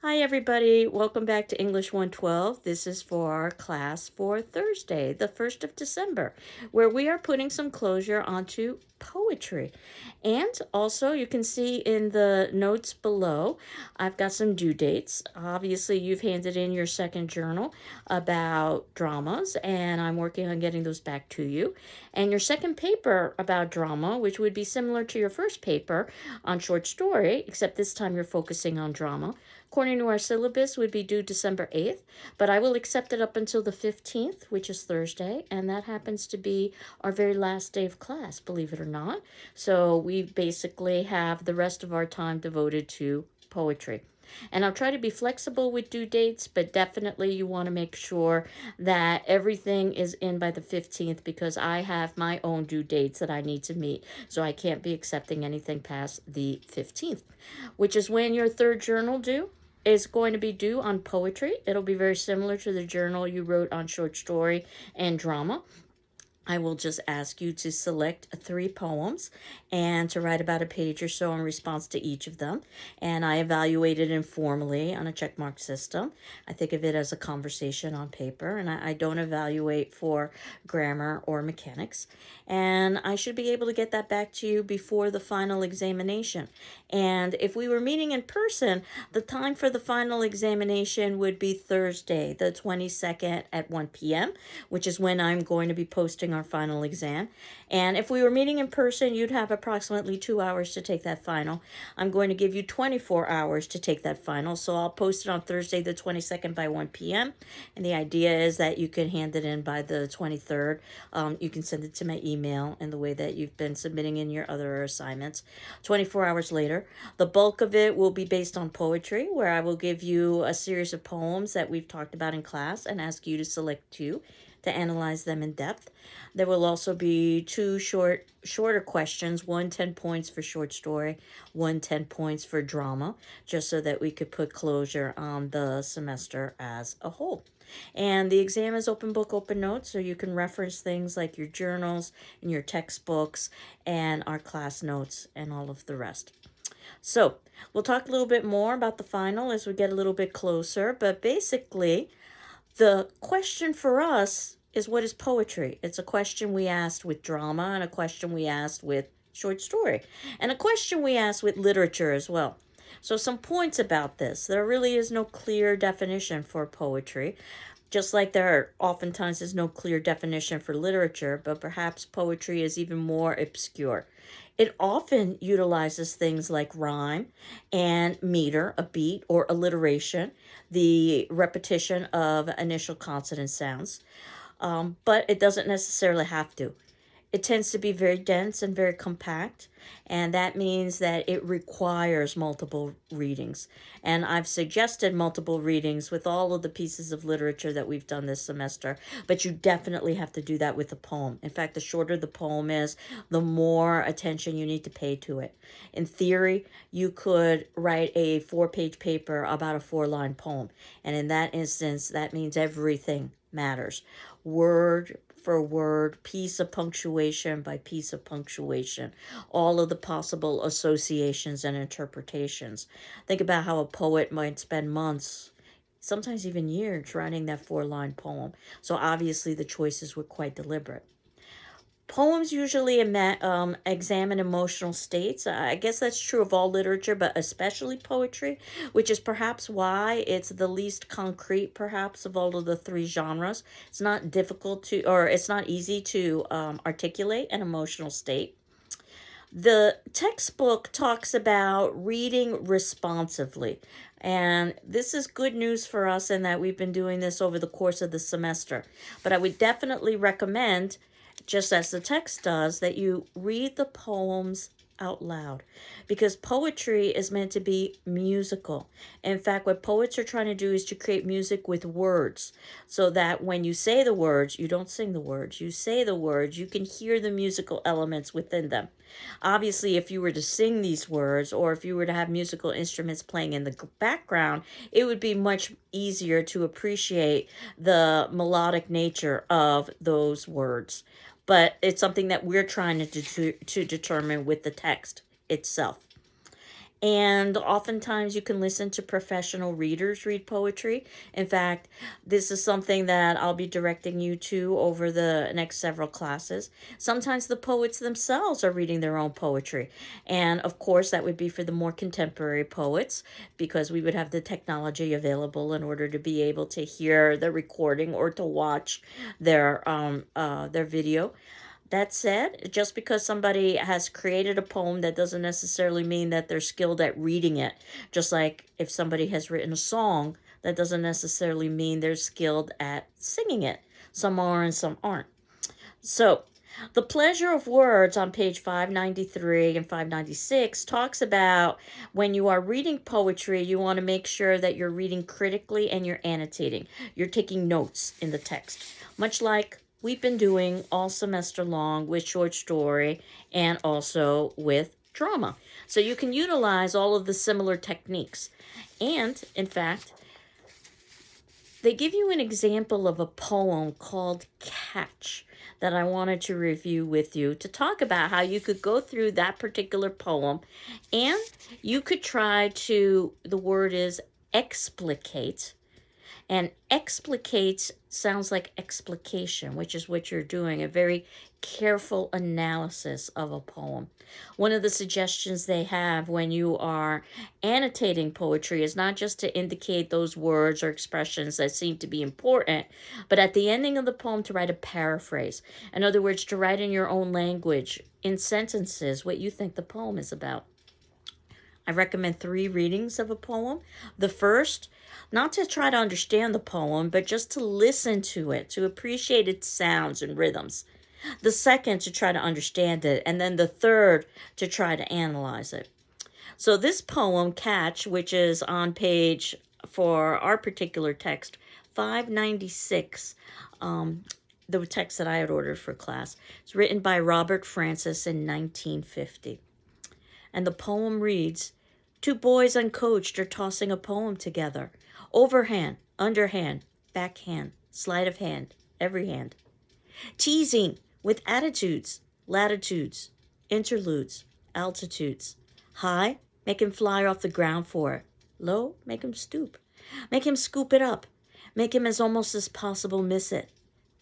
Hi everybody, welcome back to English 112. This is for our class for Thursday, the 1st of December, where we are putting some closure onto poetry. And also you can see in the notes below, I've got some due dates. Obviously you've handed in your second journal about dramas, and I'm working on getting those back to you. And your second paper about drama, which would be similar to your first paper on short story, except this time you're focusing on drama, according to our syllabus, would be due December 8th, but I will accept it up until the 15th, which is Thursday, and that happens to be our very last day of class, believe it or not. So we basically have the rest of our time devoted to poetry. And I'll try to be flexible with due dates, but definitely you want to make sure that everything is in by the 15th because I have my own due dates that I need to meet. So I can't be accepting anything past the 15th, which is when your third journal is going to be due on poetry. It'll be very similar to the journal you wrote on short story and drama. I will just ask you to select 3 poems and to write about a page or so in response to each of them. And I evaluate it informally on a checkmark system. I think of it as a conversation on paper, and I don't evaluate for grammar or mechanics. And I should be able to get that back to you before the final examination. And if we were meeting in person, the time for the final examination would be Thursday, the 22nd at 1 p.m., which is when I'm going to be posting our final exam. And if we were meeting in person, you'd have approximately 2 hours to take that final. I'm going to give you 24 hours to take that final. So I'll post it on Thursday, the 22nd by 1 p.m. And the idea is that you can hand it in by the 23rd. You can send it to my email in the way that you've been submitting in your other assignments. 24 hours later, the bulk of it will be based on poetry, where I will give you a series of poems that we've talked about in class and ask you to select 2 to analyze them in depth. There will also be 2 shorter questions, one 10 points for short story, one 10 points for drama, just so that we could put closure on the semester as a whole. And the exam is open book, open notes, so you can reference things like your journals and your textbooks and our class notes and all of the rest. So we'll talk a little bit more about the final as we get a little bit closer, but basically the question for us is, what is poetry? It's a question we asked with drama, and a question we asked with short story, and a question we asked with literature as well. So some points about this. There really is no clear definition for poetry, just like there oftentimes is no clear definition for literature, but perhaps poetry is even more obscure. It often utilizes things like rhyme and meter, a beat, or alliteration, the repetition of initial consonant sounds, but it doesn't necessarily have to. It tends to be very dense and very compact, and that means that it requires multiple readings. And I've suggested multiple readings with all of the pieces of literature that we've done this semester, but you definitely have to do that with a poem. In fact, the shorter the poem is, the more attention you need to pay to it. In theory, you could write a 4-page paper about a 4-line poem, and in that instance, that means everything matters. Word for word, piece of punctuation by piece of punctuation, all of the possible associations and interpretations. Think about how a poet might spend months, sometimes even years, writing that 4-line poem. So obviously the choices were quite deliberate. Poems usually examine emotional states. I guess that's true of all literature, but especially poetry, which is perhaps why it's the least concrete, perhaps, of all of the 3 genres. It's not difficult to, or it's not easy to articulate an emotional state. The textbook talks about reading responsively. And this is good news for us in that we've been doing this over the course of the semester. But I would definitely recommend, just as the text does, that you read the poems out loud, because poetry is meant to be musical. In fact, what poets are trying to do is to create music with words, so that when you say the words, you don't sing the words. You say the words, you can hear the musical elements within them. Obviously, if you were to sing these words, or if you were to have musical instruments playing in the background, it would be much easier to appreciate the melodic nature of those words. But it's something that we're trying to determine with the text itself. And oftentimes you can listen to professional readers read poetry. In fact, this is something that I'll be directing you to over the next several classes. Sometimes the poets themselves are reading their own poetry. And of course, that would be for the more contemporary poets because we would have the technology available in order to be able to hear the recording or to watch their video. That said, just because somebody has created a poem, that doesn't necessarily mean that they're skilled at reading it. Just like if somebody has written a song, that doesn't necessarily mean they're skilled at singing it. Some are and some aren't. So, The Pleasure of Words on page 593 and 596 talks about when you are reading poetry, you want to make sure that you're reading critically and you're annotating. You're taking notes in the text, much like we've been doing all semester long with short story and also with drama. So you can utilize all of the similar techniques. And in fact, they give you an example of a poem called Catch that I wanted to review with you to talk about how you could go through that particular poem and you could try to, the word is explicate, and explicate sounds like explication, which is what you're doing, a very careful analysis of a poem. One of the suggestions they have when you are annotating poetry is not just to indicate those words or expressions that seem to be important, but at the ending of the poem to write a paraphrase. In other words, to write in your own language, in sentences, what you think the poem is about. I recommend 3 readings of a poem. The first, not to try to understand the poem, but just to listen to it, to appreciate its sounds and rhythms. The second, to try to understand it. And then the third, to try to analyze it. So this poem, Catch, which is on page, for our particular text, 596, the text that I had ordered for class, it's written by Robert Francis in 1950. And the poem reads, 2 boys uncoached are tossing a poem together. Overhand, underhand, backhand, sleight of hand, every hand. Teasing with attitudes, latitudes, interludes, altitudes. High, make him fly off the ground for it. Low, make him stoop. Make him scoop it up. Make him as almost as possible miss it.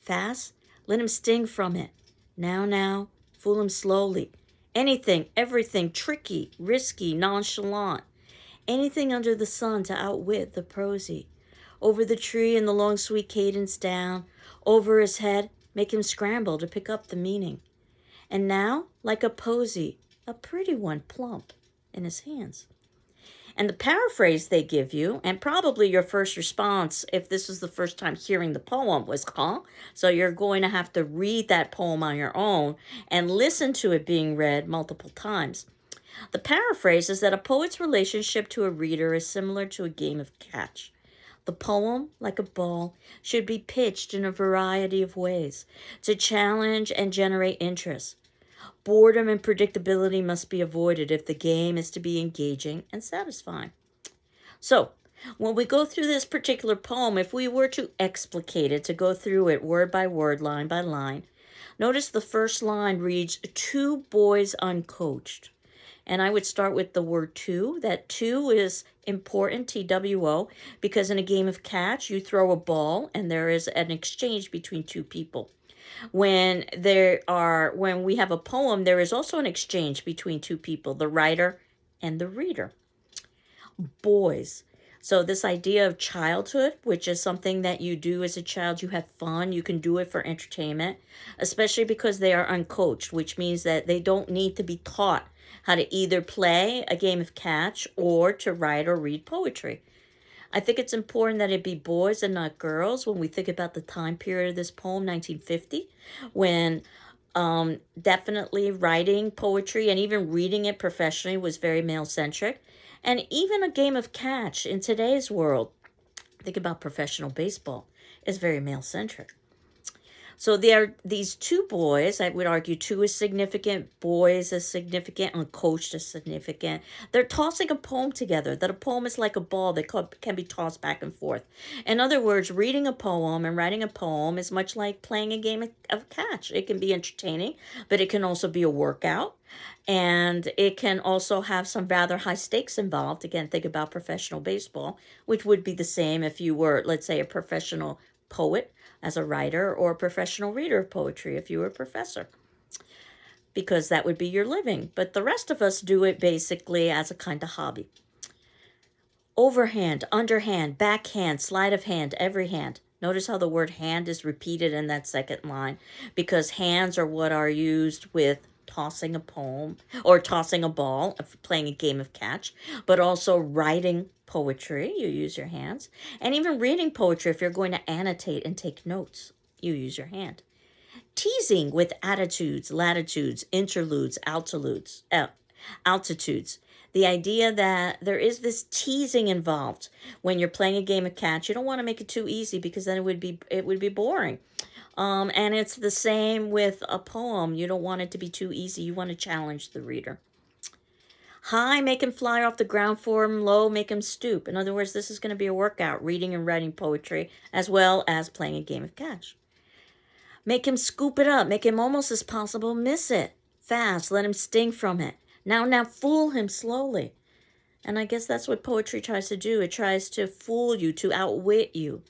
Fast, let him sting from it. Now, fool him slowly. Anything, everything, tricky, risky, nonchalant. Anything under the sun to outwit the prosy. Over the tree and the long sweet cadence down. Over his head, make him scramble to pick up the meaning. And now, like a posy, a pretty one plump in his hands. And the paraphrase they give you, and probably your first response, if this is the first time hearing the poem, was, huh? So you're going to have to read that poem on your own and listen to it being read multiple times. The paraphrase is that a poet's relationship to a reader is similar to a game of catch. The poem, like a ball, should be pitched in a variety of ways to challenge and generate interest. Boredom and predictability must be avoided if the game is to be engaging and satisfying. So, when we go through this particular poem, if we were to explicate it, to go through it word by word, line by line, notice the first line reads, 2 boys uncoached. And I would start with the word 2. That 2 is important, TWO, because in a game of catch, you throw a ball and there is an exchange between 2 people. When we have a poem, there is also an exchange between 2 people, the writer and the reader. Boys. So this idea of childhood, which is something that you do as a child, you have fun, you can do it for entertainment, especially because they are uncoached, which means that they don't need to be taught how to either play a game of catch or to write or read poetry. I think it's important that it be boys and not girls when we think about the time period of this poem, 1950, when definitely writing poetry and even reading it professionally was very male-centric. And even a game of catch in today's world, think about professional baseball, is very male-centric. So there are these two boys. I would argue two is significant, boys is significant, and coached is significant. They're tossing a poem together. That a poem is like a ball that can be tossed back and forth. In other words, reading a poem and writing a poem is much like playing a game of catch. It can be entertaining, but it can also be a workout. And it can also have some rather high stakes involved. Again, think about professional baseball, which would be the same if you were, let's say, a professional poet as a writer or a professional reader of poetry if you were a professor, because that would be your living. But the rest of us do it basically as a kind of hobby. Overhand, underhand, backhand, sleight of hand, every hand. Notice how the word hand is repeated in that second line, because hands are what are used with tossing a poem or tossing a ball, playing a game of catch, but also writing poetry, you use your hands. And even reading poetry, if you're going to annotate and take notes, you use your hand. Teasing with attitudes, latitudes, interludes, altitudes. The idea that there is this teasing involved when you're playing a game of catch. You don't want to make it too easy, because then it would be boring. And it's the same with a poem. You don't want it to be too easy. You want to challenge the reader. High, make him fly off the ground for him. Low, make him stoop. In other words, this is going to be a workout, reading and writing poetry, as well as playing a game of catch. Make him scoop it up. Make him almost as possible miss it. Fast, let him sting from it. Now fool him slowly. And I guess that's what poetry tries to do. It tries to fool you, to outwit you.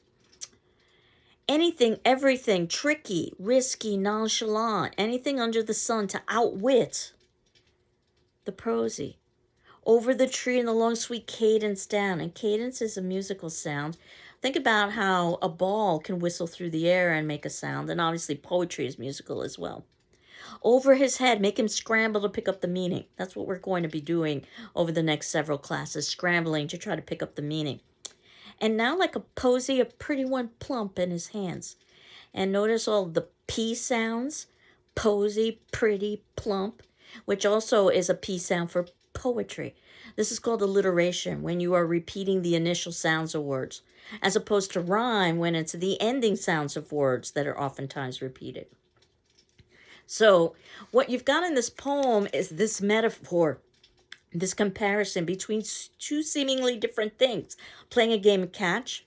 Anything, everything, tricky, risky, nonchalant, anything under the sun to outwit the prosy. Over the tree and the long sweet cadence down. And cadence is a musical sound. Think about how a ball can whistle through the air and make a sound. And obviously poetry is musical as well. Over his head, make him scramble to pick up the meaning. That's what we're going to be doing over the next several classes, scrambling to try to pick up the meaning. And now, like a posy, a pretty one plump in his hands. And notice all the P sounds, posy, pretty, plump, which also is a P sound for poetry. This is called alliteration, when you are repeating the initial sounds of words, as opposed to rhyme, when it's the ending sounds of words that are oftentimes repeated. So what you've got in this poem is this metaphor, this comparison between two seemingly different things, playing a game of catch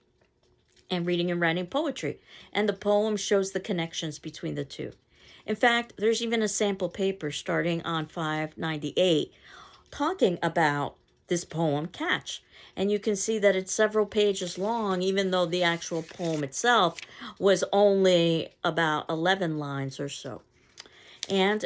and reading and writing poetry. And the poem shows the connections between the two. In fact, there's even a sample paper starting on 598 talking about this poem, Catch. And you can see that it's several pages long, even though the actual poem itself was only about 11 lines or so. And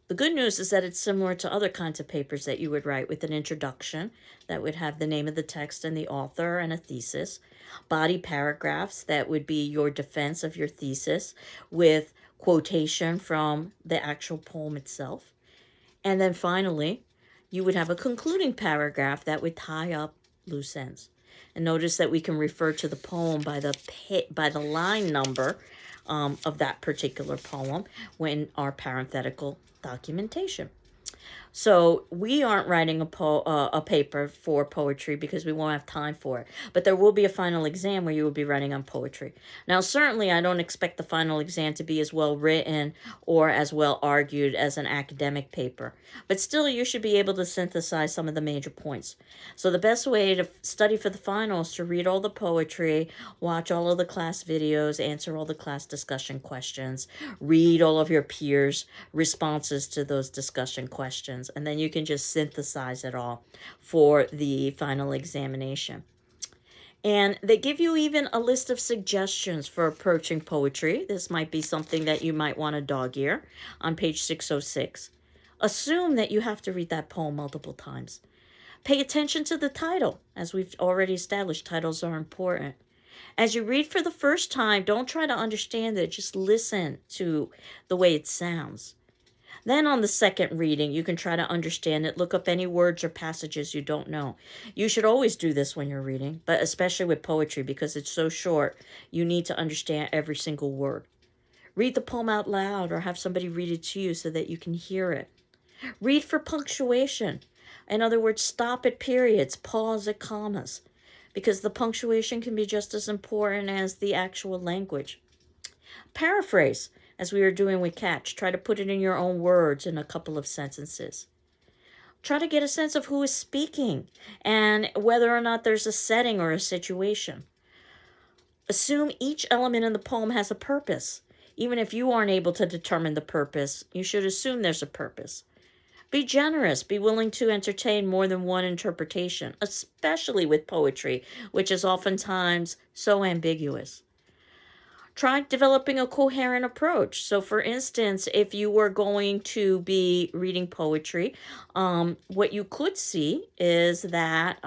the good news is that it's similar to other kinds of papers that you would write, with an introduction that would have the name of the text and the author and a thesis, body paragraphs that would be your defense of your thesis with quotation from the actual poem itself. And then finally, you would have a concluding paragraph that would tie up loose ends. And notice that we can refer to the poem by the line number of that particular poem when our parenthetical documentation. So we aren't writing a paper for poetry because we won't have time for it. But there will be a final exam where you will be writing on poetry. Now, certainly I don't expect the final exam to be as well written or as well argued as an academic paper. But still, you should be able to synthesize some of the major points. So the best way to study for the final is to read all the poetry, watch all of the class videos, answer all the class discussion questions, read all of your peers' responses to those discussion questions, and then you can just synthesize it all for the final examination. And they give you even a list of suggestions for approaching poetry. This might be something that you might want to dog ear on page 606. Assume that you have to read that poem multiple times. Pay attention to the title. As we've already established, titles are important. As you read for the first time, don't try to understand it. Just listen to the way it sounds. Then on the second reading, you can try to understand it. Look up any words or passages you don't know. You should always do this when you're reading, but especially with poetry because it's so short, you need to understand every single word. Read the poem out loud or have somebody read it to you so that you can hear it. Read for punctuation. In other words, stop at periods, pause at commas, because the punctuation can be just as important as the actual language. Paraphrase. as we were doing with Catch. Try to put it in your own words in a couple of sentences. Try to get a sense of who is speaking and whether or not there's a setting or a situation. Assume each element in the poem has a purpose. Even if you aren't able to determine the purpose, you should assume there's a purpose. Be generous. Be willing to entertain more than one interpretation, especially with poetry, which is oftentimes so ambiguous. Try developing a coherent approach. So, for instance, if you were going to be reading poetry, what you could see is that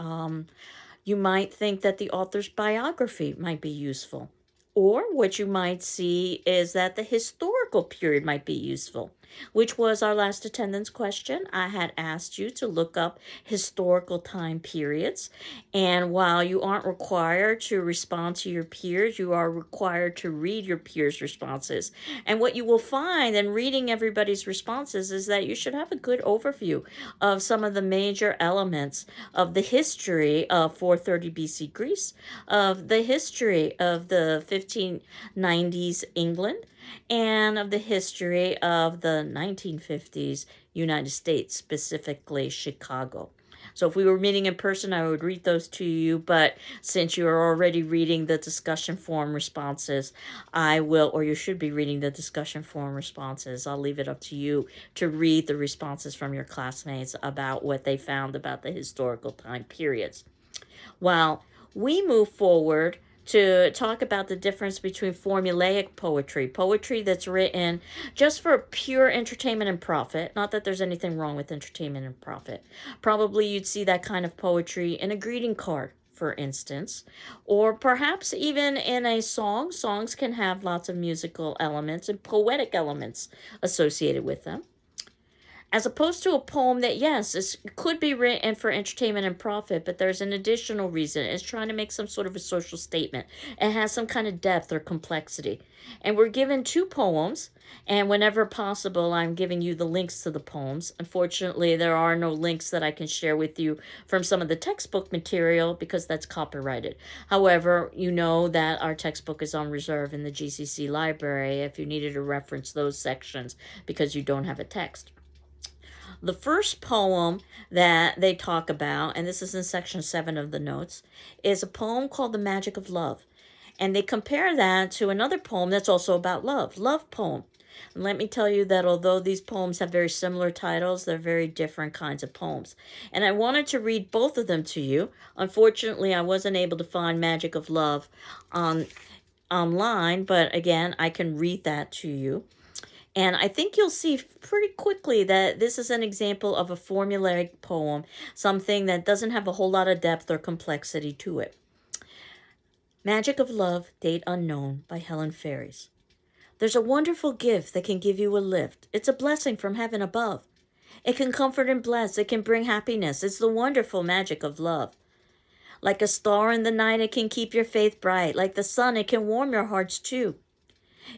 you might think that the author's biography might be useful. Or what you might see is that the historical period might be useful, which was our last attendance question. I had asked you to look up historical time periods. And while you aren't required to respond to your peers, you are required to read your peers' responses. And what you will find in reading everybody's responses is that you should have a good overview of some of the major elements of the history of 430 BC Greece, of the history of the 1590s England, and of the history of the 1950s United States, specifically Chicago. So if we were meeting in person, I would read those to you, but since you're already reading the discussion forum responses, I will, or you should be reading the discussion forum responses. I'll leave it up to you to read the responses from your classmates about what they found about the historical time periods. While we move forward to talk about the difference between formulaic poetry that's written just for pure entertainment and profit. Not that there's anything wrong with entertainment and profit. Probably you'd see that kind of poetry in a greeting card, for instance, or perhaps even in a song. Songs can have lots of musical elements and poetic elements associated with them, as opposed to a poem that, yes, it could be written for entertainment and profit, but there's an additional reason. It's trying to make some sort of a social statement. It has some kind of depth or complexity. And we're given two poems, and whenever possible, I'm giving you the links to the poems. Unfortunately, there are no links that I can share with you from some of the textbook material because that's copyrighted. However, you know that our textbook is on reserve in the GCC library if you needed to reference those sections because you don't have a text. The first poem that they talk about, and this is in section 7 of the notes, is a poem called The Magic of Love. And they compare that to another poem that's also about love, Love Poem. And let me tell you that although these poems have very similar titles, they're very different kinds of poems. And I wanted to read both of them to you. Unfortunately, I wasn't able to find Magic of Love online, but again, I can read that to you. And I think you'll see pretty quickly that this is an example of a formulaic poem, something that doesn't have a whole lot of depth or complexity to it. Magic of Love, date unknown, by Helen Ferries. There's a wonderful gift that can give you a lift. It's a blessing from heaven above. It can comfort and bless. It can bring happiness. It's the wonderful magic of love. Like a star in the night, it can keep your faith bright. Like the sun, it can warm your hearts too.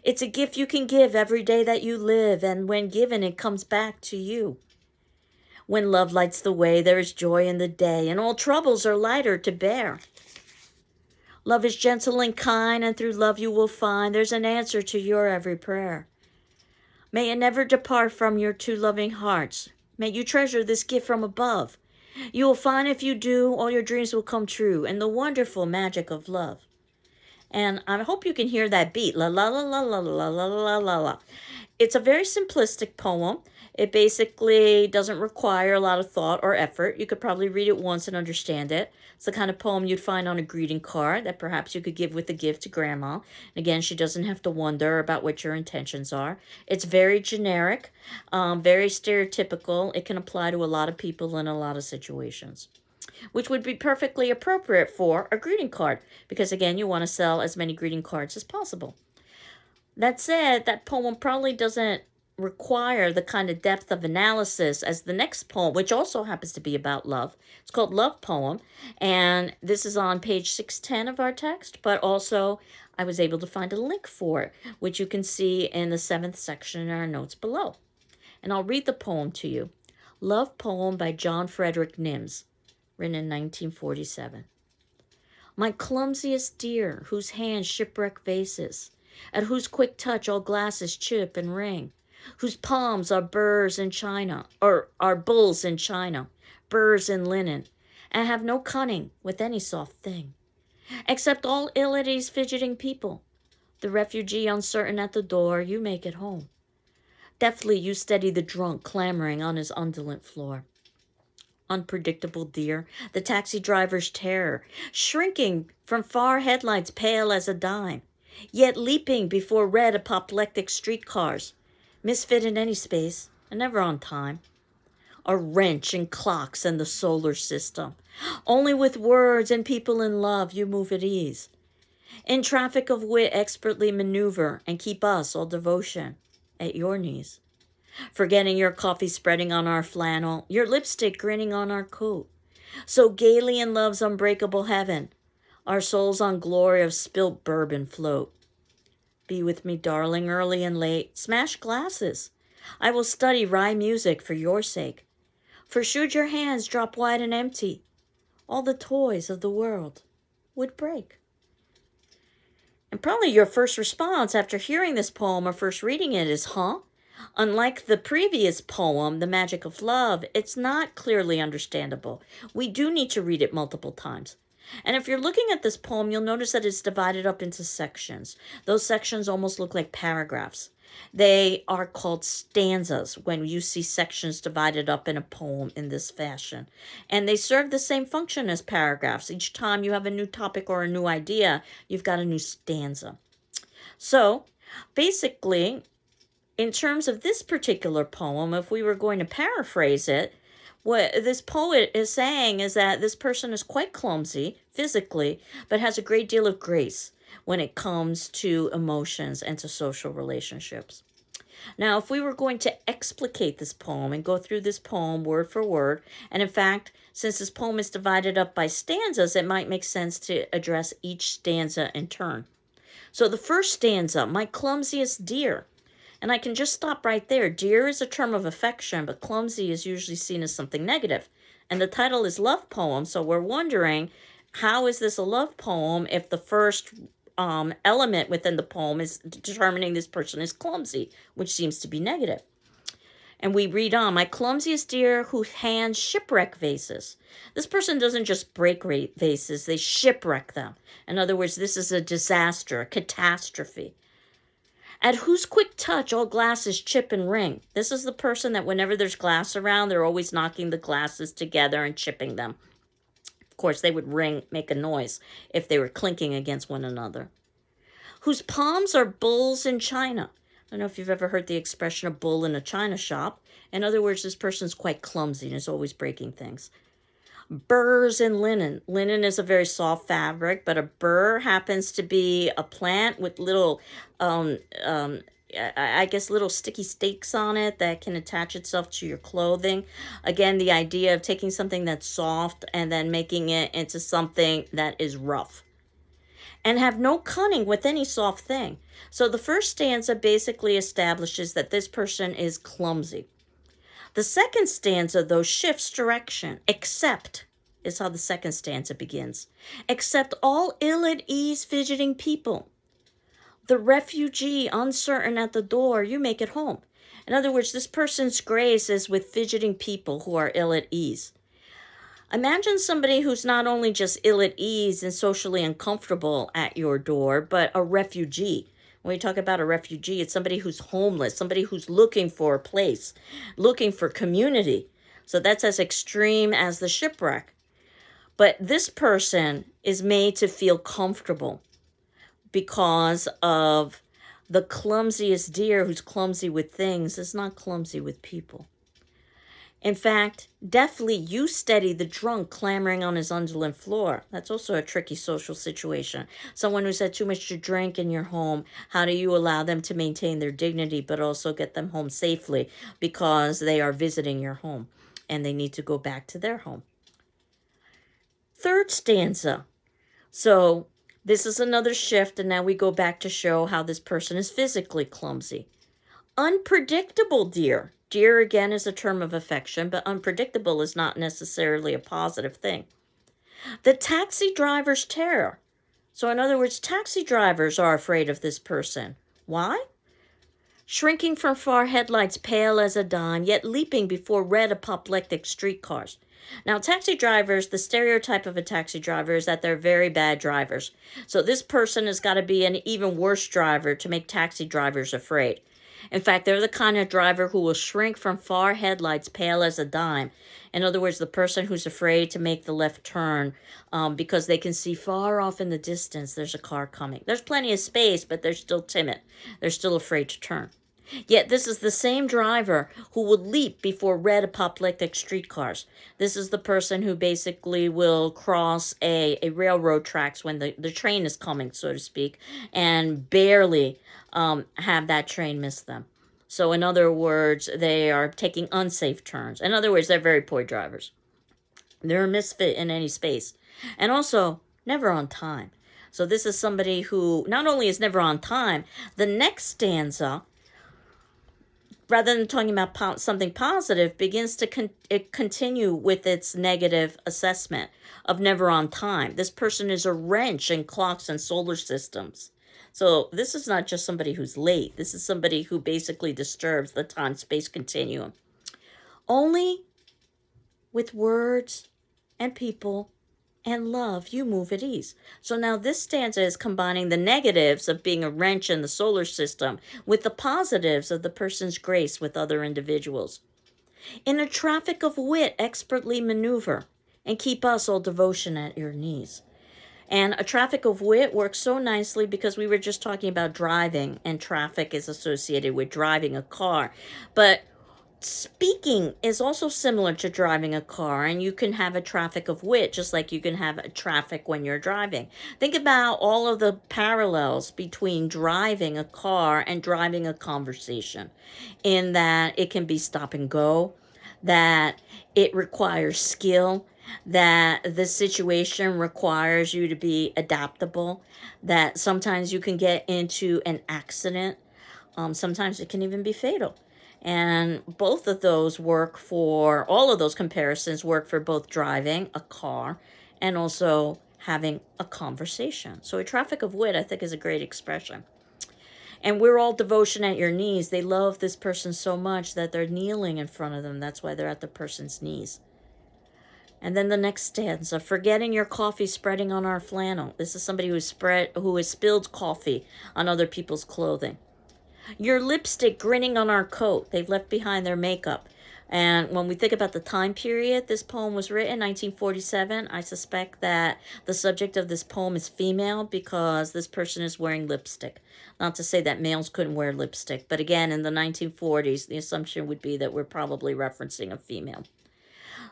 It's a gift you can give every day that you live, and when given, it comes back to you. When love lights the way, there is joy in the day, and all troubles are lighter to bear. Love is gentle and kind, and through love you will find there's an answer to your every prayer. May it never depart from your two loving hearts. May you treasure this gift from above. You will find if you do, all your dreams will come true, and the wonderful magic of love. And I hope you can hear that beat. La la la la la la la la la la. It's a very simplistic poem. It basically doesn't require a lot of thought or effort. You could probably read it once and understand it. It's the kind of poem you'd find on a greeting card that perhaps you could give with a gift to grandma. And again, she doesn't have to wonder about what your intentions are. It's very generic, very stereotypical. It can apply to a lot of people in a lot of situations, which would be perfectly appropriate for a greeting card because, again, you want to sell as many greeting cards as possible. That said, that poem probably doesn't require the kind of depth of analysis as the next poem, which also happens to be about love. It's called Love Poem, and this is on page 610 of our text, but also I was able to find a link for it, which you can see in the 7th section in our notes below. And I'll read the poem to you. Love Poem by John Frederick Nims, written in 1947. My clumsiest dear, whose hands shipwreck vases, At whose quick touch all glasses chip and ring, whose palms are burrs in china, or are bulls in china, burrs in linen, and have no cunning with any soft thing, except all ill at ease fidgeting people. The refugee uncertain at the door, you make it home. Deftly you steady the drunk clamoring on his undulant floor. Unpredictable dear, the taxi driver's terror, shrinking from far headlights pale as a dime, yet leaping before red apoplectic streetcars, misfit in any space and never on time. A wrench in clocks and the solar system. Only with words and people in love you move at ease. In traffic of wit expertly maneuver and keep us all devotion at your knees. Forgetting your coffee spreading on our flannel, your lipstick grinning on our coat. So gaily in love's unbreakable heaven, our souls on glory of spilt bourbon float. Be with me, darling, early and late. Smash glasses. I will study wry music for your sake. For should your hands drop wide and empty, all the toys of the world would break. And probably your first response after hearing this poem or first reading it is, huh? Unlike the previous poem, The Magic of Love, it's not clearly understandable. We do need to read it multiple times. And if you're looking at this poem, you'll notice that it's divided up into sections. Those sections almost look like paragraphs. They are called stanzas when you see sections divided up in a poem in this fashion. And they serve the same function as paragraphs. Each time you have a new topic or a new idea, you've got a new stanza. So basically, in terms of this particular poem, if we were going to paraphrase it, what this poet is saying is that this person is quite clumsy physically, but has a great deal of grace when it comes to emotions and to social relationships. Now, if we were going to explicate this poem and go through this poem word for word, and in fact, since this poem is divided up by stanzas, it might make sense to address each stanza in turn. So the first stanza, my clumsiest dear. And I can just stop right there. Dear is a term of affection, but clumsy is usually seen as something negative. And the title is love poem, so we're wondering, how is this a love poem if the first element within the poem is determining this person is clumsy, which seems to be negative. And we read on, my clumsiest dear who hands shipwreck vases. This person doesn't just break vases, they shipwreck them. In other words, this is a disaster, a catastrophe. At whose quick touch all glasses chip and ring. This is the person that whenever there's glass around, they're always knocking the glasses together and chipping them. Of course, they would ring, make a noise if they were clinking against one another. Whose palms are bulls in china. I don't know if you've ever heard the expression a bull in a china shop. In other words, this person's quite clumsy and is always breaking things. Burrs in linen. Linen is a very soft fabric, but a burr happens to be a plant with little, I guess, little sticky stakes on it that can attach itself to your clothing. Again, the idea of taking something that's soft and then making it into something that is rough. And have no cunning with any soft thing. So the first stanza basically establishes that this person is clumsy. The second stanza, though, shifts direction. Except is how the second stanza begins. Except all ill at ease fidgeting people. The refugee uncertain at the door, you make it home. In other words, this person's grace is with fidgeting people who are ill at ease. Imagine somebody who's not only just ill at ease and socially uncomfortable at your door, but a refugee. When we talk about a refugee, it's somebody who's homeless, somebody who's looking for a place, looking for community. So that's as extreme as the shipwreck. But this person is made to feel comfortable because of the clumsiest deer who's clumsy with things is not clumsy with people. In fact, deftly you steady the drunk clamoring on his undulant floor. That's also a tricky social situation. Someone who's had too much to drink in your home, how do you allow them to maintain their dignity but also get them home safely because they are visiting your home and they need to go back to their home? Third stanza. So this is another shift, and now we go back to show how this person is physically clumsy. Unpredictable dear. Dear, again, is a term of affection, but unpredictable is not necessarily a positive thing. The taxi driver's terror. So in other words, taxi drivers are afraid of this person. Why? Shrinking from far headlights pale as a dawn, yet leaping before red apoplectic streetcars. Now, taxi drivers, the stereotype of a taxi driver is that they're very bad drivers. So this person has got to be an even worse driver to make taxi drivers afraid. In fact, they're the kind of driver who will shrink from far headlights pale as a dime. In other words, the person who's afraid to make the left turn because they can see far off in the distance there's a car coming. There's plenty of space, but they're still timid. They're still afraid to turn. Yet this is the same driver who would leap before red apoplectic streetcars. This is the person who basically will cross a railroad tracks when the train is coming, so to speak, and barely have that train miss them. So in other words, they are taking unsafe turns. In other words, they're very poor drivers. They're a misfit in any space. And also, never on time. So this is somebody who not only is never on time, the next stanza, rather than talking about something positive, begins to continue with its negative assessment of never on time. This person is a wrench in clocks and solar systems. So this is not just somebody who's late. This is somebody who basically disturbs the time-space continuum. Only with words and people and love you move at ease. So now this stanza is combining the negatives of being a wrench in the solar system with the positives of the person's grace with other individuals. In a traffic of wit, expertly maneuver and keep us all devotion at your knees. And a traffic of wit works so nicely because we were just talking about driving, and traffic is associated with driving a car. But speaking is also similar to driving a car, and you can have a traffic of wit just like you can have a traffic when you're driving. Think about all of the parallels between driving a car and driving a conversation, in that it can be stop and go, that it requires skill, that the situation requires you to be adaptable, that sometimes you can get into an accident. Sometimes it can even be fatal. And both of those work for, all of those comparisons work for both driving a car and also having a conversation. So a traffic of wit, I think, is a great expression. And we're all devotion at your knees. They love this person so much that they're kneeling in front of them. That's why they're at the person's knees. And then the next stanza, forgetting your coffee spreading on our flannel. This is somebody who has spilled coffee on other people's clothing. Your lipstick grinning on our coat. They've left behind their makeup. And when we think about the time period this poem was written, 1947, I suspect that the subject of this poem is female because this person is wearing lipstick. Not to say that males couldn't wear lipstick, but again, in the 1940s, the assumption would be that we're probably referencing a female.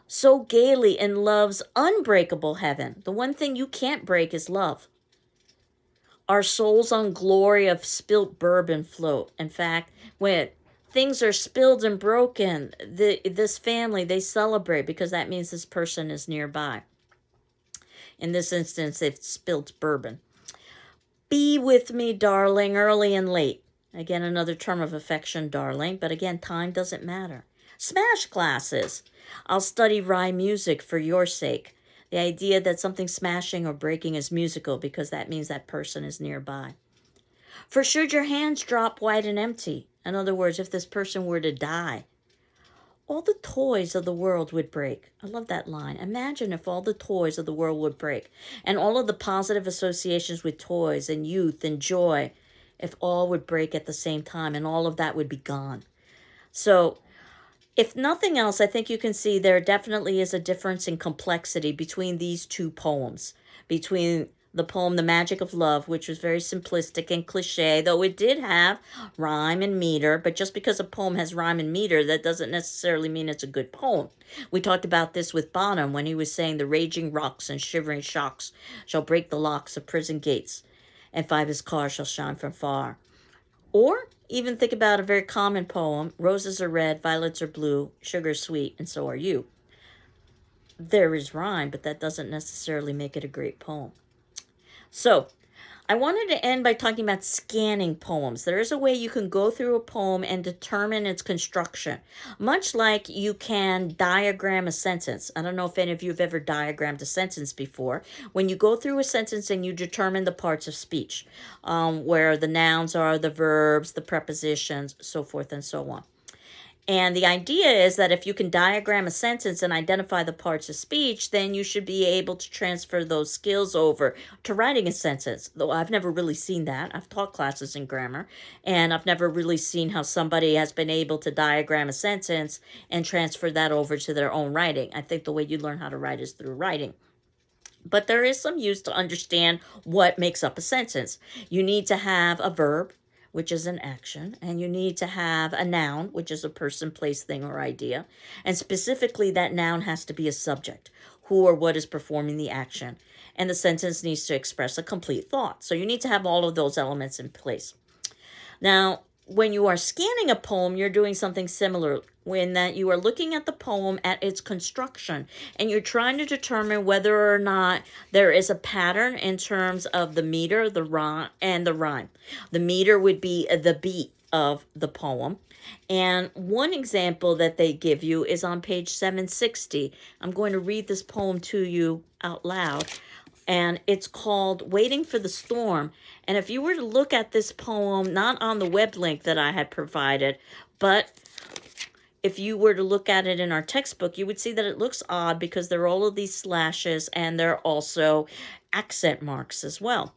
So gaily in love's unbreakable heaven. The one thing you can't break is love. Our souls on glory of spilt bourbon float. In fact, when things are spilled and broken, this family, they celebrate because that means this person is nearby. In this instance, they've spilled bourbon. Be with me, darling, early and late. Again, another term of affection, darling, but again, time doesn't matter. Smash glasses. I'll study rhyme music for your sake. The idea that something smashing or breaking is musical because that means that person is nearby. For should your hands drop white and empty, in other words, if this person were to die, all the toys of the world would break. I love that line. Imagine if all the toys of the world would break, and all of the positive associations with toys and youth and joy, if all would break at the same time, and all of that would be gone. So, if nothing else, I think you can see there definitely is a difference in complexity between these two poems. Between the poem The Magic of Love, which was very simplistic and cliche, though it did have rhyme and meter, but just because a poem has rhyme and meter, that doesn't necessarily mean it's a good poem. We talked about this with Bonham when he was saying the raging rocks and shivering shocks shall break the locks of prison gates, and Phoebus' car shall shine from far. Or even think about a very common poem, roses are red, violets are blue, sugar is sweet, and so are you. There is rhyme, but that doesn't necessarily make it a great poem. So, I wanted to end by talking about scanning poems. There is a way you can go through a poem and determine its construction, much like you can diagram a sentence. I don't know if any of you have ever diagrammed a sentence before. When you go through a sentence and you determine the parts of speech, where the nouns are, the verbs, the prepositions, so forth and so on. And the idea is that if you can diagram a sentence and identify the parts of speech, then you should be able to transfer those skills over to writing a sentence. Though I've never really seen that. I've taught classes in grammar, and I've never really seen how somebody has been able to diagram a sentence and transfer that over to their own writing. I think the way you learn how to write is through writing. But there is some use to understand what makes up a sentence. You need to have a verb, which is an action, and you need to have a noun, which is a person, place, thing, or idea. And specifically, that noun has to be a subject, who or what is performing the action. And the sentence needs to express a complete thought. So you need to have all of those elements in place. Now, when you are scanning a poem, you're doing something similar when that you are looking at the poem at its construction and you're trying to determine whether or not there is a pattern in terms of the meter, the rhyme, and the rhyme. The meter would be the beat of the poem. And one example that they give you is on page 760. I'm going to read this poem to you out loud. And it's called Waiting for the Storm. And if you were to look at this poem, not on the web link that I had provided, but if you were to look at it in our textbook, you would see that it looks odd because there are all of these slashes and there are also accent marks as well.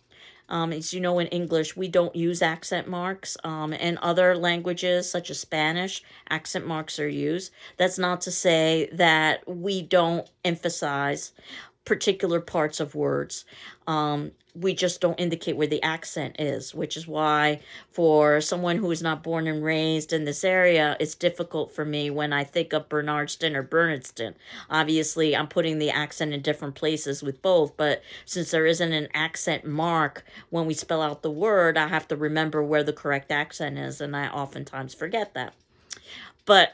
As you know, in English, we don't use accent marks. In other languages, such as Spanish, accent marks are used. That's not to say that we don't emphasize particular parts of words. We just don't indicate where the accent is, which is why for someone who is not born and raised in this area, it's difficult for me when I think of Bernardston or Bernardston. Obviously, I'm putting the accent in different places with both, but since there isn't an accent mark when we spell out the word, I have to remember where the correct accent is, and I oftentimes forget that. But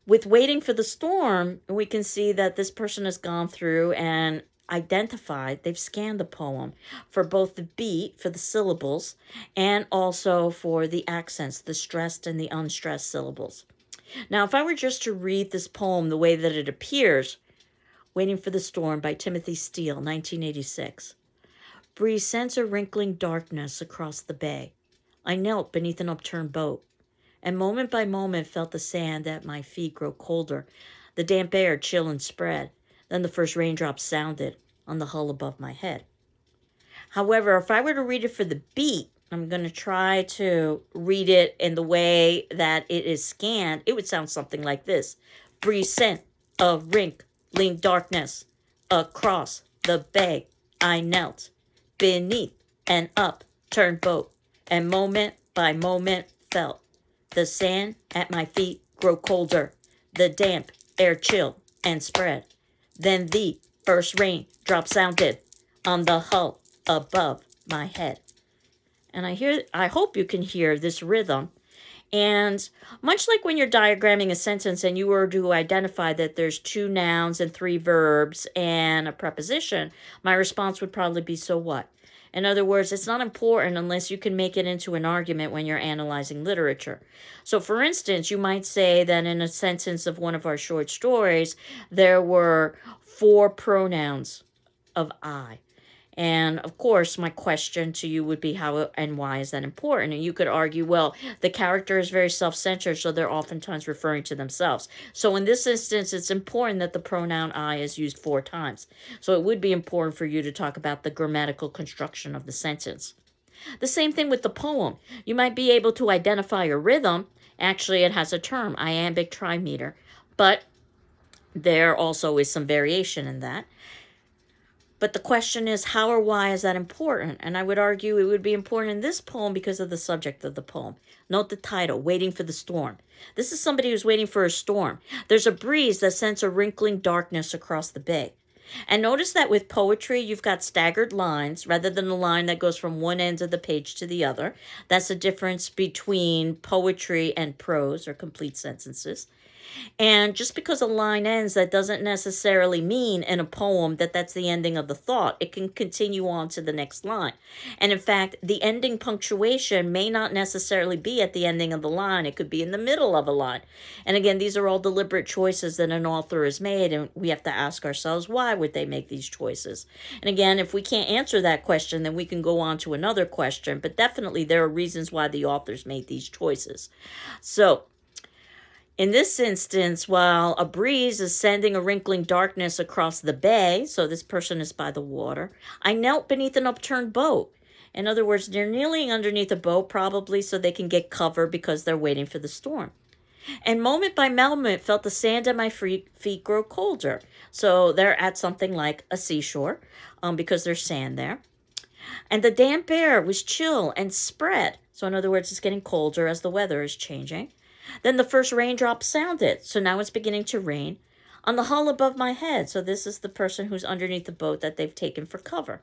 with Waiting for the Storm, we can see that this person has gone through and identified, they've scanned the poem for both the beat, for the syllables, and also for the accents, the stressed and the unstressed syllables. Now, if I were just to read this poem the way that it appears, Waiting for the Storm by Timothy Steele, 1986. Breeze sends a wrinkling darkness across the bay. I knelt beneath an upturned boat, and moment by moment felt the sand at my feet grow colder, the damp air chill and spread. Then the first raindrops sounded on the hull above my head. However, if I were to read it for the beat, I'm going to try to read it in the way that it is scanned. It would sound something like this. Breeze sent a wrinkling darkness across the bay. I knelt beneath an upturned boat, and moment by moment felt the sand at my feet grow colder, the damp air chill and spread. Then the first raindrop sounded on the hull above my head. And I hope you can hear this rhythm. And much like when you're diagramming a sentence and you were to identify that there's 2 nouns and 3 verbs and a preposition, my response would probably be, so what? In other words, it's not important unless you can make it into an argument when you're analyzing literature. So for instance, you might say that in a sentence of one of our short stories, there were 4 pronouns of I. And of course, my question to you would be how and why is that important? And you could argue, well, the character is very self-centered, so they're oftentimes referring to themselves. So in this instance, it's important that the pronoun I is used 4 times. So it would be important for you to talk about the grammatical construction of the sentence. The same thing with the poem. You might be able to identify a rhythm. Actually, it has a term, iambic trimeter, but there also is some variation in that. But the question is, how or why is that important? And I would argue it would be important in this poem because of the subject of the poem. Note the title, Waiting for the Storm. This is somebody who's waiting for a storm. There's a breeze that sends a wrinkling darkness across the bay. And notice that with poetry, you've got staggered lines rather than a line that goes from one end of the page to the other. That's the difference between poetry and prose or complete sentences. And just because a line ends, that doesn't necessarily mean in a poem that that's the ending of the thought. It can continue on to the next line. And in fact, the ending punctuation may not necessarily be at the ending of the line. It could be in the middle of a line. And again, these are all deliberate choices that an author has made, and we have to ask ourselves, why would they make these choices? And again, if we can't answer that question, then we can go on to another question, but definitely there are reasons why the authors made these choices. So, in this instance, while a breeze is sending a wrinkling darkness across the bay, so this person is by the water, I knelt beneath an upturned boat. In other words, they're kneeling underneath a boat probably so they can get cover because they're waiting for the storm. And moment by moment felt the sand at my feet grow colder. So they're at something like a seashore because there's sand there. And the damp air was chill and spread. So in other words, it's getting colder as the weather is changing. Then the first raindrop sounded. So now it's beginning to rain on the hull above my head. So this is the person who's underneath the boat that they've taken for cover.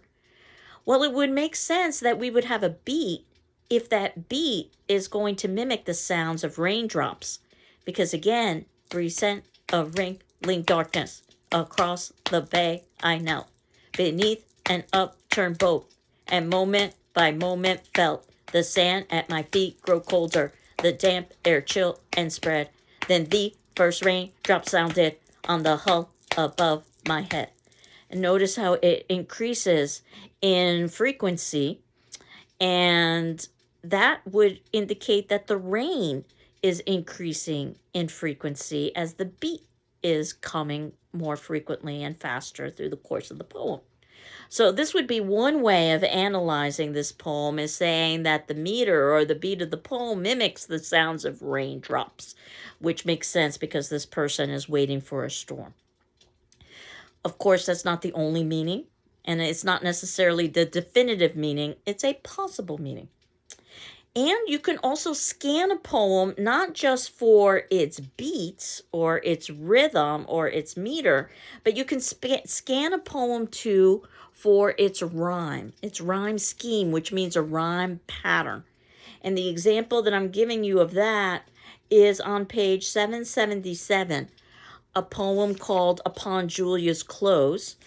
Well, it would make sense that we would have a beat if that beat is going to mimic the sounds of raindrops. Because again, breeze sent a wrinkling darkness across the bay I knelt, beneath an upturned boat, and moment by moment felt the sand at my feet grow colder, the damp air chill and spread. Then the first raindrop sounded on the hull above my head. And notice how it increases in frequency, and that would indicate that the rain is increasing in frequency as the beat is coming more frequently and faster through the course of the poem. So this would be one way of analyzing this poem, is saying that the meter or the beat of the poem mimics the sounds of raindrops, which makes sense because this person is waiting for a storm. Of course, that's not the only meaning, and it's not necessarily the definitive meaning. It's a possible meaning. And you can also scan a poem not just for its beats or its rhythm or its meter, but you can scan a poem too for its rhyme scheme, which means a rhyme pattern. And the example that I'm giving you of that is on page 777, a poem called Upon Julia's Close.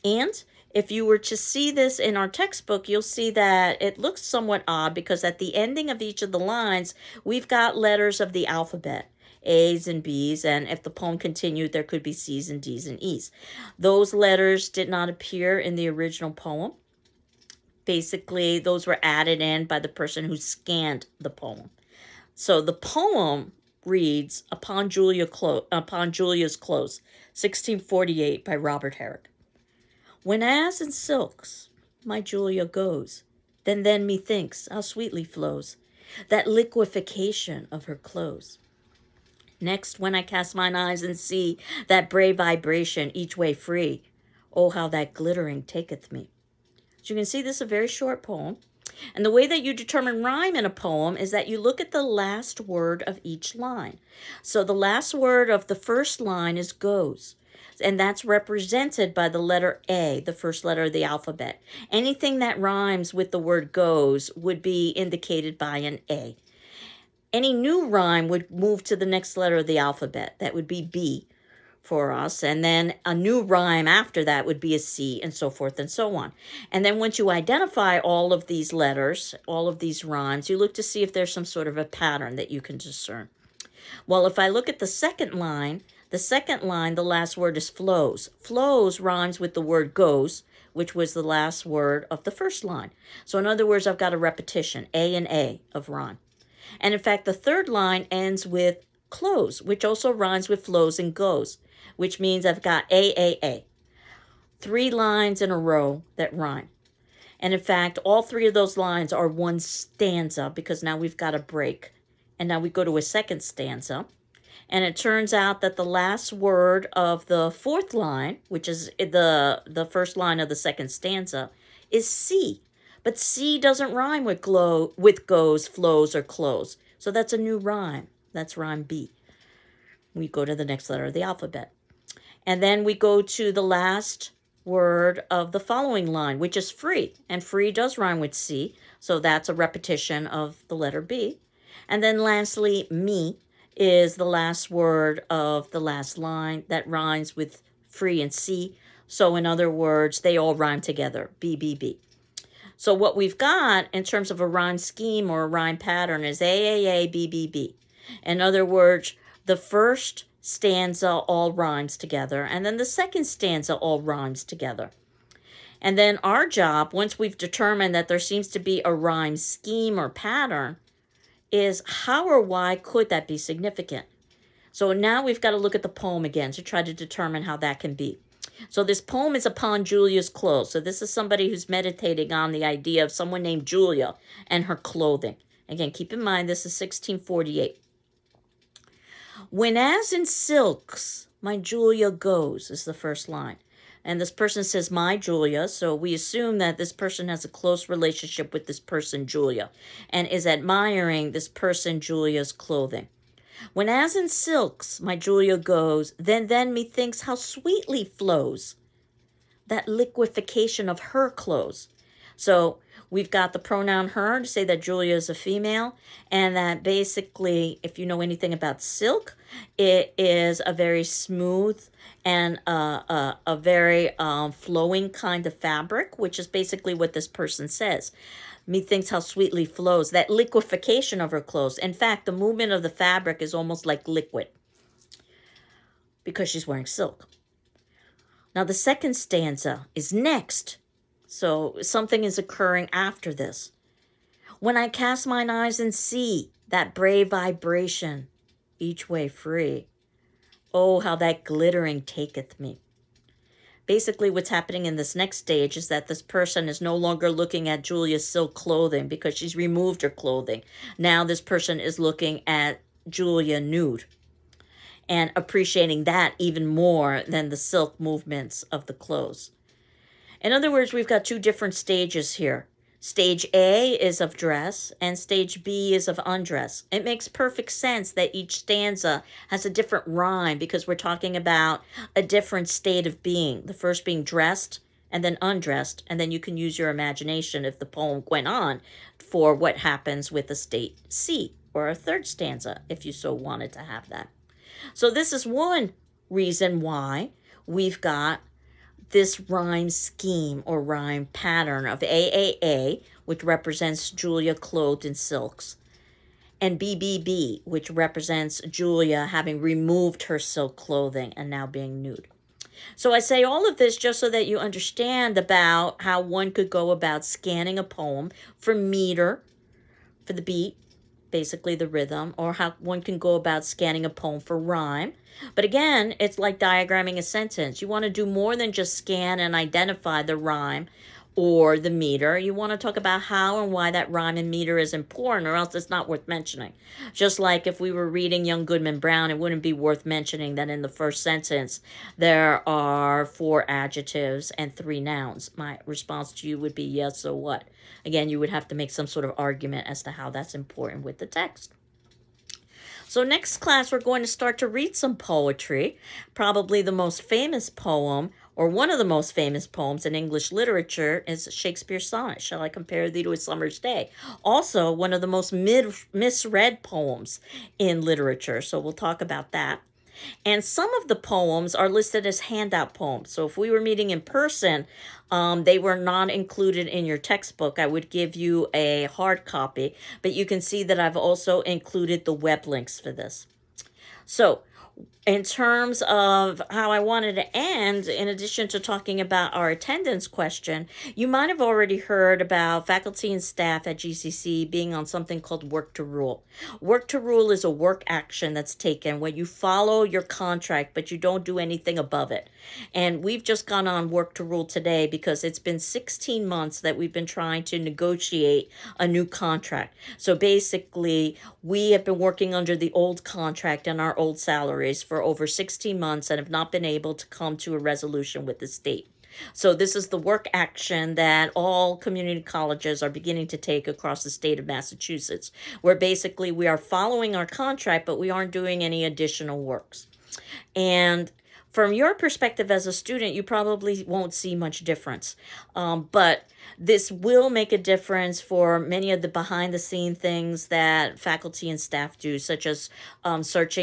And if you were to see this in our textbook, you'll see that it looks somewhat odd because at the ending of each of the lines, we've got letters of the alphabet, A's and B's, and if the poem continued, there could be C's and D's and E's. Those letters did not appear in the original poem. Basically, those were added in by the person who scanned the poem. So the poem reads, Upon Julia's Close, 1648 by Robert Herrick. When as in silks my Julia goes, then methinks how sweetly flows that liquefaction of her clothes. Next, when I cast mine eyes and see that brave vibration each way free, oh, how that glittering taketh me. As you can see, this is a very short poem. And the way that you determine rhyme in a poem is that you look at the last word of each line. So the last word of the first line is goes. And that's represented by the letter A, the first letter of the alphabet. Anything that rhymes with the word goes would be indicated by an A. Any new rhyme would move to the next letter of the alphabet. That would be B for us. And then a new rhyme after that would be a C, and so forth and so on. And then once you identify all of these letters, all of these rhymes, you look to see if there's some sort of a pattern that you can discern. Well, if I look at the second line, the last word is flows. Flows rhymes with the word goes, which was the last word of the first line. So in other words, I've got a repetition, A and A of rhyme. And in fact, the third line ends with close, which also rhymes with flows and goes, which means I've got A. 3 lines in a row that rhyme. And in fact, all 3 of those lines are one stanza because now we've got a break. And now we go to a second stanza. And it turns out that the last word of the fourth line, which is the first line of the second stanza, is C. But C doesn't rhyme with goes, flows, or close. So that's a new rhyme. That's rhyme B. We go to the next letter of the alphabet. And then we go to the last word of the following line, which is free. And free does rhyme with C. So that's a repetition of the letter B. And then lastly, me. is the last word of the last line that rhymes with free and C. So in other words, they all rhyme together, BBB. So what we've got in terms of a rhyme scheme or a rhyme pattern is AAA, BBB. In other words, the first stanza all rhymes together, and then the second stanza all rhymes together. And then our job, once we've determined that there seems to be a rhyme scheme or pattern, is how or why could that be significant? So now we've got to look at the poem again to try to determine how that can be. So this poem is upon Julia's clothes. So this is somebody who's meditating on the idea of someone named Julia and her clothing. Again, keep in mind this is 1648. When as in silks my Julia goes is the first line. And this person says, my Julia, so we assume that this person has a close relationship with this person, Julia, and is admiring this person, Julia's clothing. When as in silks my Julia goes, then methinks how sweetly flows that liquefaction of her clothes. So we've got the pronoun her to say that Julia is a female, and that basically, if you know anything about silk, it is a very smooth and a very flowing kind of fabric, which is basically what this person says. Methinks how sweetly flows that liquefaction of her clothes. In fact, the movement of the fabric is almost like liquid because she's wearing silk. Now the second stanza is next. So something is occurring after this. When I cast mine eyes and see that brave vibration, each way free, oh, how that glittering taketh me. Basically, what's happening in this next stage is that this person is no longer looking at Julia's silk clothing because she's removed her clothing. Now this person is looking at Julia nude and appreciating that even more than the silk movements of the clothes. In other words, we've got two different stages here. Stage A is of dress and stage B is of undress. It makes perfect sense that each stanza has a different rhyme because we're talking about a different state of being. The first being dressed and then undressed, and then you can use your imagination if the poem went on for what happens with a state C or a third stanza if you so wanted to have that. So this is one reason why we've got this rhyme scheme or rhyme pattern of AAA, which represents Julia clothed in silks, and BBB, which represents Julia having removed her silk clothing and now being nude. So I say all of this just so that you understand about how one could go about scanning a poem for meter, for the beat, basically the rhythm, or how one can go about scanning a poem for rhyme. But again, it's like diagramming a sentence. You want to do more than just scan and identify the rhyme or the meter. You want to talk about how and why that rhyme and meter is important, or else it's not worth mentioning. Just like if we were reading Young Goodman Brown, it wouldn't be worth mentioning that in the first sentence there are 4 adjectives and 3 nouns. My response to you would be yes, so what? Again, you would have to make some sort of argument as to how that's important with the text. So next class, we're going to start to read some poetry. Probably the most famous poem, or one of the most famous poems in English literature, is Shakespeare's sonnet, Shall I Compare Thee to a Summer's Day? Also, one of the most misread poems in literature, so we'll talk about that. And some of the poems are listed as handout poems. So if we were meeting in person, they were not included in your textbook. I would give you a hard copy, but you can see that I've also included the web links for this. So in terms of how I wanted to end, in addition to talking about our attendance question, you might have already heard about faculty and staff at GCC being on something called Work to Rule. Work to Rule is a work action that's taken where you follow your contract, but you don't do anything above it. And we've just gone on Work to Rule today because it's been 16 months that we've been trying to negotiate a new contract. So basically, we have been working under the old contract and our old salaries for over 16 months and have not been able to come to a resolution with the state. So this is the work action that all community colleges are beginning to take across the state of Massachusetts, where basically we are following our contract, but we aren't doing any additional works. And from your perspective as a student, you probably won't see much difference. But this will make a difference for many of the behind the scene things that faculty and staff do, such as such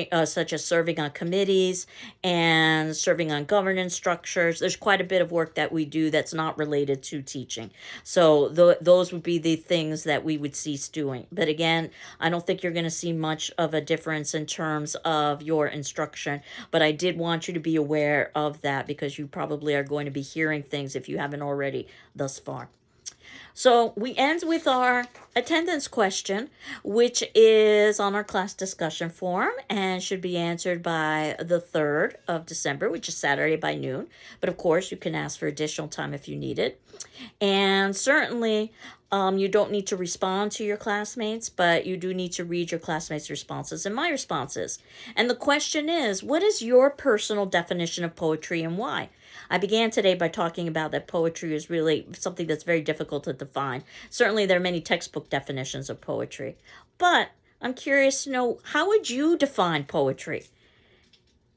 as serving on committees and serving on governance structures. There's quite a bit of work that we do that's not related to teaching. So those would be the things that we would cease doing. But again, I don't think you're going to see much of a difference in terms of your instruction. But I did want you to be aware of that because you probably are going to be hearing things if you haven't already thus far. So we end with our attendance question, which is on our class discussion form and should be answered by the 3rd of December, which is Saturday by noon. But of course, you can ask for additional time if you need it. And certainly, you don't need to respond to your classmates, but you do need to read your classmates' responses and my responses. And the question is, what is your personal definition of poetry and why? I began today by talking about that poetry is really something that's very difficult to define. Certainly, there are many textbook definitions of poetry. But I'm curious to know, how would you define poetry?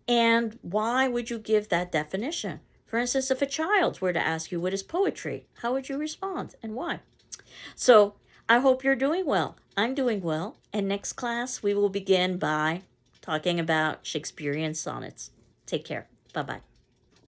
And why would you give that definition? For instance, if a child were to ask you, what is poetry? How would you respond and why? So I hope you're doing well. I'm doing well. And next class, we will begin by talking about Shakespearean sonnets. Take care. Bye-bye.